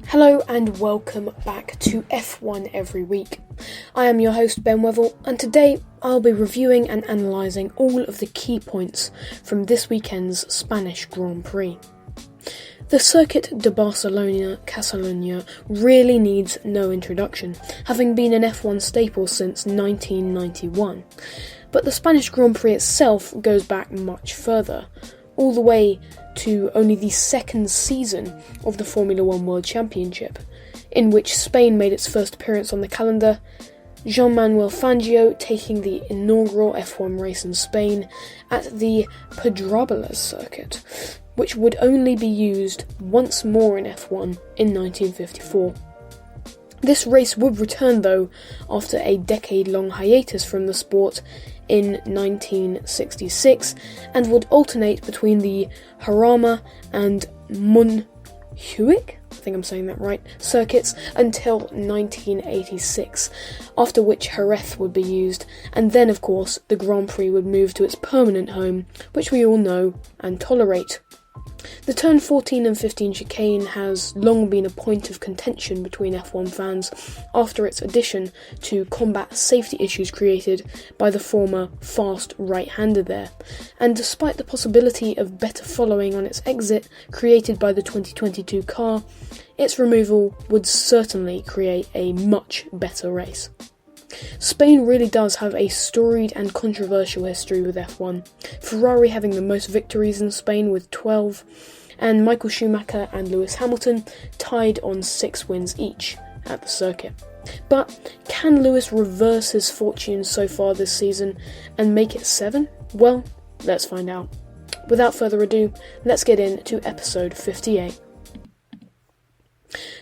Hello and welcome back to F1 Every Week. I am your host Ben Wevel, and today I'll be reviewing and analysing all of the key points from this weekend's Spanish Grand Prix. The Circuit de Barcelona-Catalunya really needs no introduction, having been an F1 staple since 1991. But the Spanish Grand Prix itself goes back much further, all the way to only the second season of the Formula One World Championship, in which Spain made its first appearance on the calendar, Jean-Manuel Fangio taking the inaugural F1 race in Spain at the Pedralbes circuit, which would only be used once more in F1 in 1954. This race would return though after a decade-long hiatus from the sport in 1966 and would alternate between the Jarama and Montjuic, I think I'm saying that right, circuits until 1986, after which Jerez would be used, and then of course the Grand Prix would move to its permanent home, which we all know and tolerate. The turn 14 and 15 chicane has long been a point of contention between F1 fans after its addition to combat safety issues created by the former fast right-hander there, and despite the possibility of better following on its exit created by the 2022 car, its removal would certainly create a much better race. Spain really does have a storied and controversial history with F1, Ferrari having the most victories in Spain with 12, and Michael Schumacher and Lewis Hamilton tied on 6 wins each at the circuit. But can Lewis reverse his fortunes so far this season and make it 7? Well, let's find out. Without further ado, let's get into episode 58.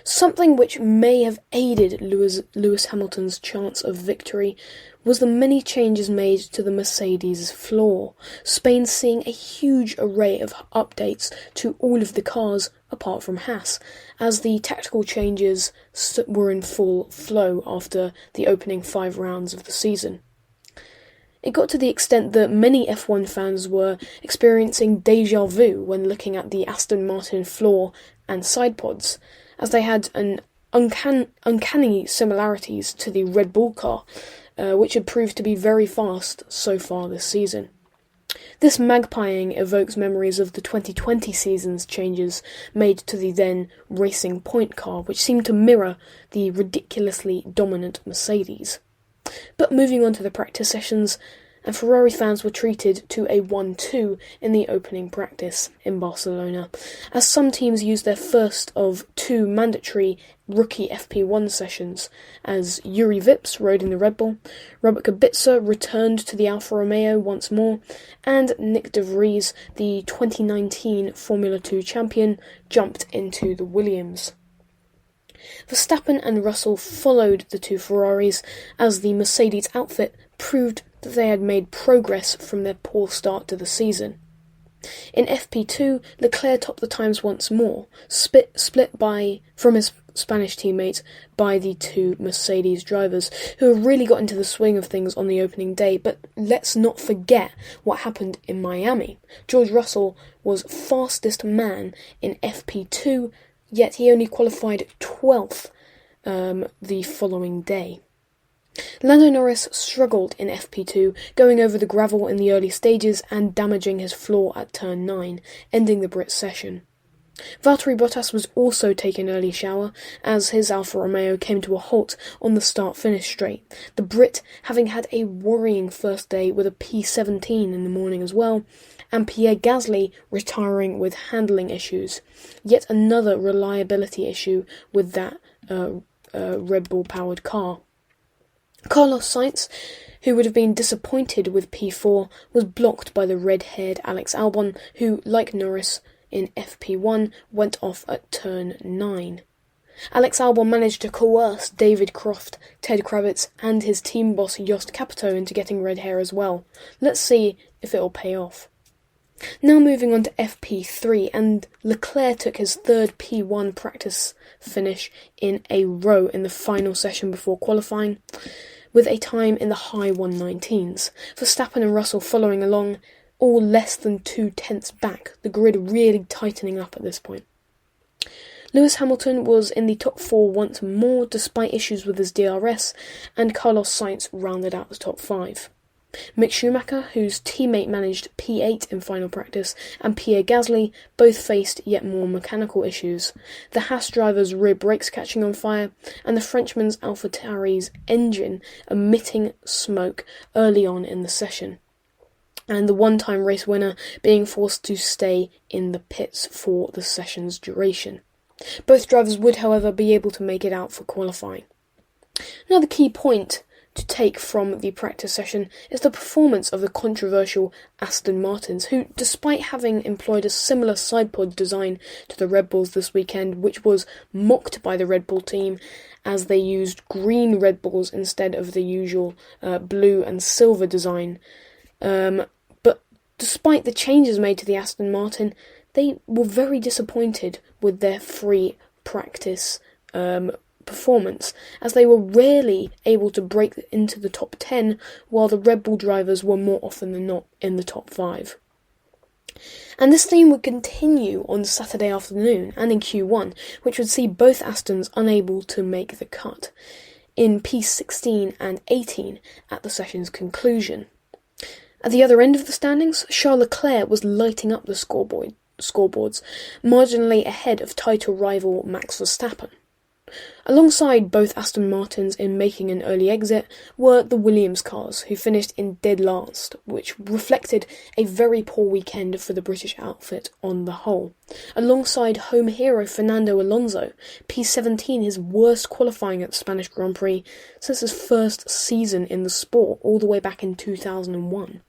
Something which may have aided Lewis Hamilton's chance of victory was the many changes made to the Mercedes floor, Spain seeing a huge array of updates to all of the cars apart from Haas, as the tactical changes were in full flow after the opening 5 rounds of the season. It got to the extent that many F1 fans were experiencing déjà vu when looking at the Aston Martin floor and side pods, as they had an uncanny similarities to the Red Bull car, which had proved to be very fast so far this season. This magpieing evokes memories of the 2020 season's changes made to the then Racing Point car, which seemed to mirror the ridiculously dominant Mercedes. But moving on to the practice sessions, and Ferrari fans were treated to a 1-2 in the opening practice in Barcelona, as some teams used their first of 2 mandatory rookie FP1 sessions, as Yuri Vips rode in the Red Bull, Robert Kubica returned to the Alfa Romeo once more, and Nick de Vries, the 2019 Formula 2 champion, jumped into the Williams. Verstappen and Russell followed the 2 Ferraris, as the Mercedes outfit proved that they had made progress from their poor start to the season. In FP2, Leclerc topped the times once more, split from his Spanish teammates by the 2 Mercedes drivers, who have really got into the swing of things on the opening day. But let's not forget what happened in Miami. George Russell was fastest man in FP2, yet he only qualified 12th the following day. Lando Norris struggled in FP2, going over the gravel in the early stages and damaging his floor at turn 9, ending the Brit session. Valtteri Bottas was also taking an early shower, as his Alfa Romeo came to a halt on the start-finish straight, the Brit having had a worrying first day with a P17 in the morning as well, and Pierre Gasly retiring with handling issues, yet another reliability issue with that Red Bull-powered car. Carlos Sainz, who would have been disappointed with P4, was blocked by the red-haired Alex Albon, who, like Norris in FP1, went off at turn 9. Alex Albon managed to coerce David Croft, Ted Kravitz, and his team boss Jost Capito into getting red hair as well. Let's see if it'll pay off. Now moving on to FP3, and Leclerc took his 3rd P1 practice finish in a row in the final session before qualifying, with a time in the high 119s. Verstappen and Russell following along, all less than 2 tenths back, the grid really tightening up at this point. Lewis Hamilton was in the top 4 once more despite issues with his DRS, and Carlos Sainz rounded out the top 5. Mick Schumacher, whose teammate managed P8 in final practice, and Pierre Gasly both faced yet more mechanical issues, the Haas driver's rear brakes catching on fire, and the Frenchman's AlphaTauri's engine emitting smoke early on in the session, and the one-time race winner being forced to stay in the pits for the session's duration. Both drivers would, however, be able to make it out for qualifying. Now, the key point to take from the practice session is the performance of the controversial Aston Martins, who, despite having employed a similar sidepod design to the Red Bulls this weekend, which was mocked by the Red Bull team as they used green Red Bulls instead of the usual blue and silver design, but despite the changes made to the Aston Martin, they were very disappointed with their free practice performance, as they were rarely able to break into the top 10, while the Red Bull drivers were more often than not in the top 5. And this theme would continue on Saturday afternoon and in Q1, which would see both Astons unable to make the cut in P16 and 18 at the session's conclusion. At the other end of the standings, Charles Leclerc was lighting up the scoreboards, marginally ahead of title rival Max Verstappen. Alongside both Aston Martins in making an early exit were the Williams cars, who finished in dead last, which reflected a very poor weekend for the British outfit on the whole. Alongside home hero Fernando Alonso, P17 his worst qualifying at the Spanish Grand Prix since his first season in the sport all the way back in 2001.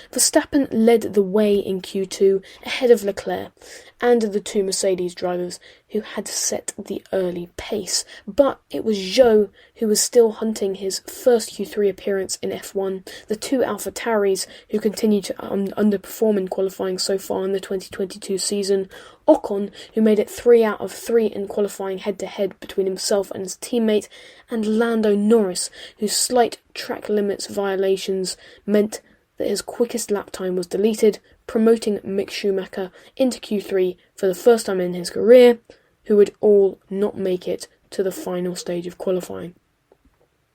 Verstappen led the way in Q2 ahead of Leclerc and the two Mercedes drivers who had set the early pace, but it was Zhou who was still hunting his first Q3 appearance in F1, the two AlphaTauris who continued to underperform in qualifying so far in the 2022 season, Ocon, who made it 3 out of 3 in qualifying head-to-head between himself and his teammate, and Lando Norris, whose slight track limits violations meant that his quickest lap time was deleted, promoting Mick Schumacher into Q3 for the first time in his career, who would all not make it to the final stage of qualifying.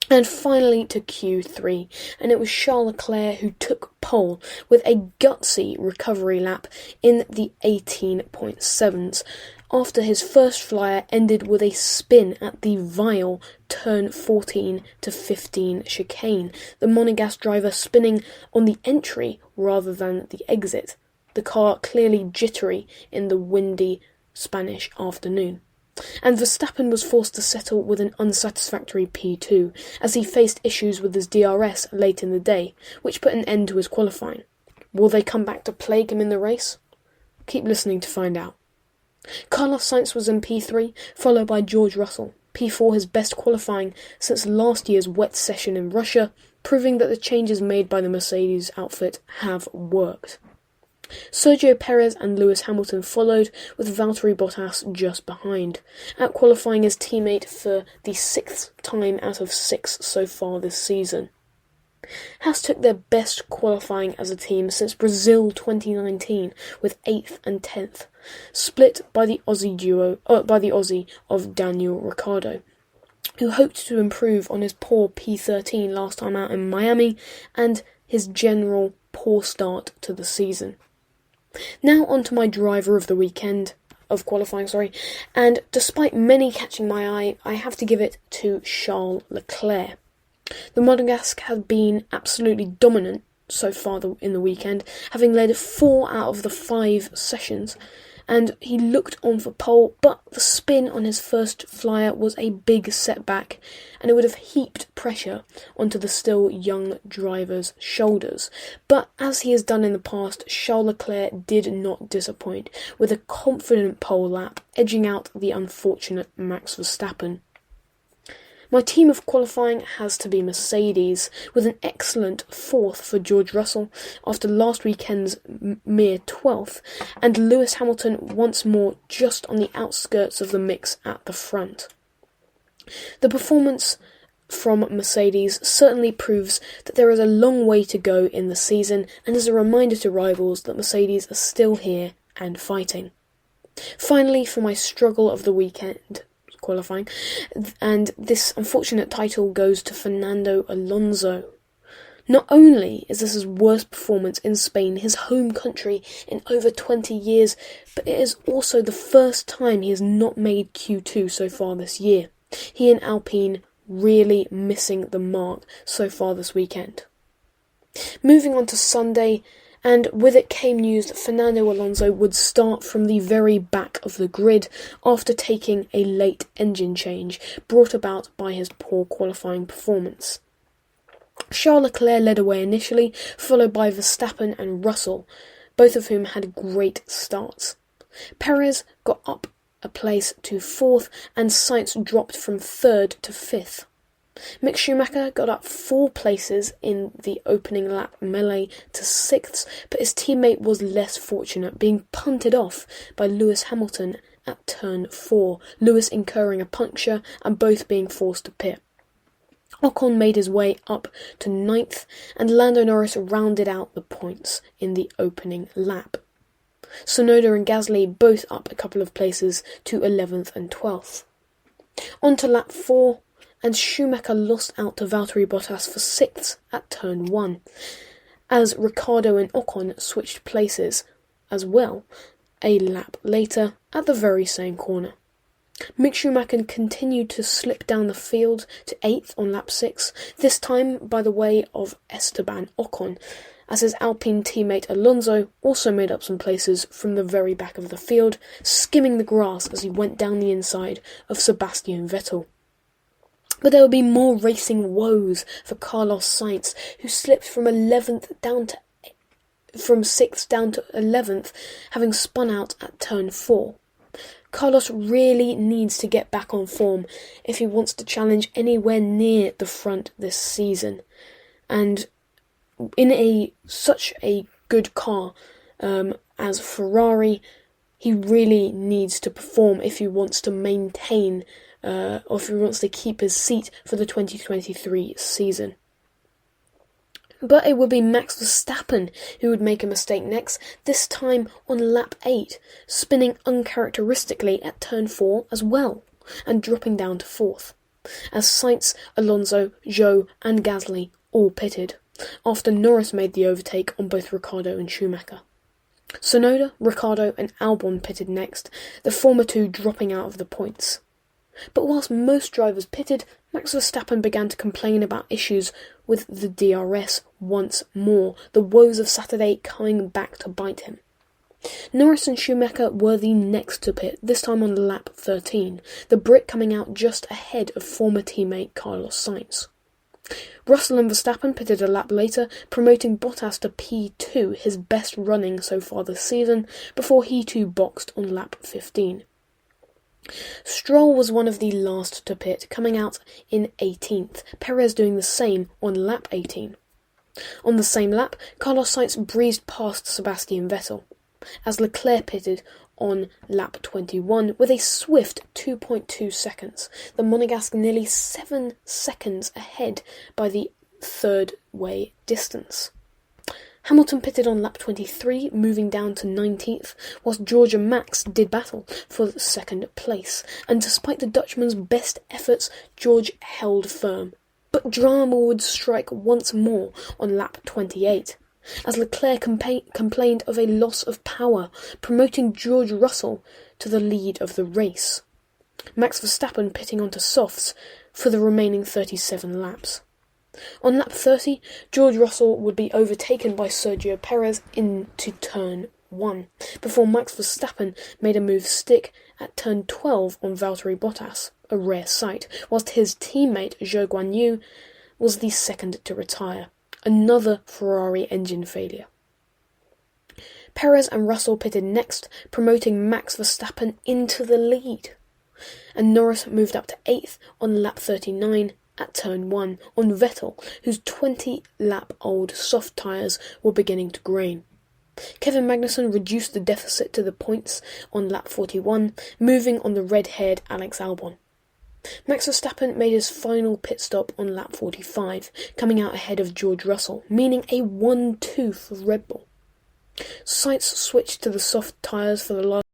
And finally to Q3, and it was Charles Leclerc who took pole with a gutsy recovery lap in the 18.7s, after his first flyer ended with a spin at the vile turn 14 to 15 chicane, the Monegasque driver spinning on the entry rather than the exit, the car clearly jittery in the windy Spanish afternoon. And Verstappen was forced to settle with an unsatisfactory P2, as he faced issues with his DRS late in the day, which put an end to his qualifying. Will they come back to plague him in the race? Keep listening to find out. Carlos Sainz was in P3, followed by George Russell. P4 his best qualifying since last year's wet session in Russia, proving that the changes made by the Mercedes outfit have worked. Sergio Perez and Lewis Hamilton followed, with Valtteri Bottas just behind, out-qualifying his teammate for the 6th time out of 6 so far this season. Haas took their best qualifying as a team since Brazil 2019, with 8th and 10th, split by the Aussie of Daniel Ricciardo, who hoped to improve on his poor P13 last time out in Miami and his general poor start to the season. Now on to my driver of the weekend, of qualifying, and despite many catching my eye, I have to give it to Charles Leclerc. The Monegasque had been absolutely dominant so far in the weekend, having led 4 out of the 5 sessions, and he looked on for pole, but the spin on his first flyer was a big setback, and it would have heaped pressure onto the still young driver's shoulders. But as he has done in the past, Charles Leclerc did not disappoint, with a confident pole lap, edging out the unfortunate Max Verstappen. My team of qualifying has to be Mercedes, with an excellent 4th for George Russell after last weekend's mere 12th, and Lewis Hamilton once more just on the outskirts of the mix at the front. The performance from Mercedes certainly proves that there is a long way to go in the season, and is a reminder to rivals that Mercedes are still here and fighting. Finally, for my struggle of the weekend qualifying, and this unfortunate title goes to Fernando Alonso. Not only is this his worst performance in Spain, his home country, in over 20 years, but it is also the first time he has not made Q2 so far this year. He and Alpine really missing the mark so far this weekend. Moving on to Sunday, and with it came news that Fernando Alonso would start from the very back of the grid after taking a late engine change brought about by his poor qualifying performance. Charles Leclerc led away initially, followed by Verstappen and Russell, both of whom had great starts. Perez got up a place to 4th, and Sainz dropped from 3rd to 5th. Mick Schumacher got up 4 places in the opening lap melee to 6th, but his teammate was less fortunate, being punted off by Lewis Hamilton at turn 4, Lewis incurring a puncture and both being forced to pit. Ocon made his way up to 9th, and Lando Norris rounded out the points in the opening lap. Tsunoda and Gasly both up a couple of places to 11th and 12th. On to lap 4, and Schumacher lost out to Valtteri Bottas for 6th at turn 1, as Ricciardo and Ocon switched places as well a lap later at the very same corner. Mick Schumacher continued to slip down the field to 8th on lap 6, this time by the way of Esteban Ocon, as his Alpine teammate Alonso also made up some places from the very back of the field, skimming the grass as he went down the inside of Sebastian Vettel. But there would be more racing woes for Carlos Sainz, who slipped from 6th down to 11th, having spun out at turn 4. Carlos really needs to get back on form if he wants to challenge anywhere near the front this season. And in such a good car as Ferrari, he really needs to perform if he wants to maintain or if he wants to keep his seat for the 2023 season. But it would be Max Verstappen who would make a mistake next, this time on lap 8, spinning uncharacteristically at turn 4 as well, and dropping down to 4th, as Sainz, Alonso, Zhou and Gasly all pitted, after Norris made the overtake on both Ricciardo and Schumacher. Tsunoda, Ricciardo and Albon pitted next, the former two dropping out of the points. But whilst most drivers pitted, Max Verstappen began to complain about issues with the DRS once more, the woes of Saturday coming back to bite him. Norris and Schumacher were the next to pit, this time on lap 13, the Brit coming out just ahead of former teammate Carlos Sainz. Russell and Verstappen pitted a lap later, promoting Bottas to P2, his best running so far this season, before he too boxed on lap 15. Stroll was one of the last to pit, coming out in 18th, Perez doing the same on lap 18. On the same lap, Carlos Sainz breezed past Sebastian Vettel, as Leclerc pitted on lap 21 with a swift 2.2 seconds, the Monegasque nearly 7 seconds ahead by the third way distance. Hamilton pitted on lap 23, moving down to 19th, whilst George and Max did battle for second place, and despite the Dutchman's best efforts, George held firm. But drama would strike once more on lap 28, as Leclerc complained of a loss of power, promoting George Russell to the lead of the race. Max Verstappen pitting onto softs for the remaining 37 laps. On lap 30, George Russell would be overtaken by Sergio Perez into turn 1, before Max Verstappen made a move stick at turn 12 on Valtteri Bottas, a rare sight, whilst his teammate Zhou Guanyu was the second to retire. Another Ferrari engine failure. Perez and Russell pitted next, promoting Max Verstappen into the lead, and Norris moved up to 8th on lap 39 at turn 1 on Vettel, whose 20-lap-old soft tyres were beginning to grain. Kevin Magnussen reduced the deficit to the points on lap 41, moving on the red-haired Alex Albon. Max Verstappen made his final pit stop on lap 45, coming out ahead of George Russell, meaning a 1-2 for Red Bull. Sainz switched to the soft tyres for the last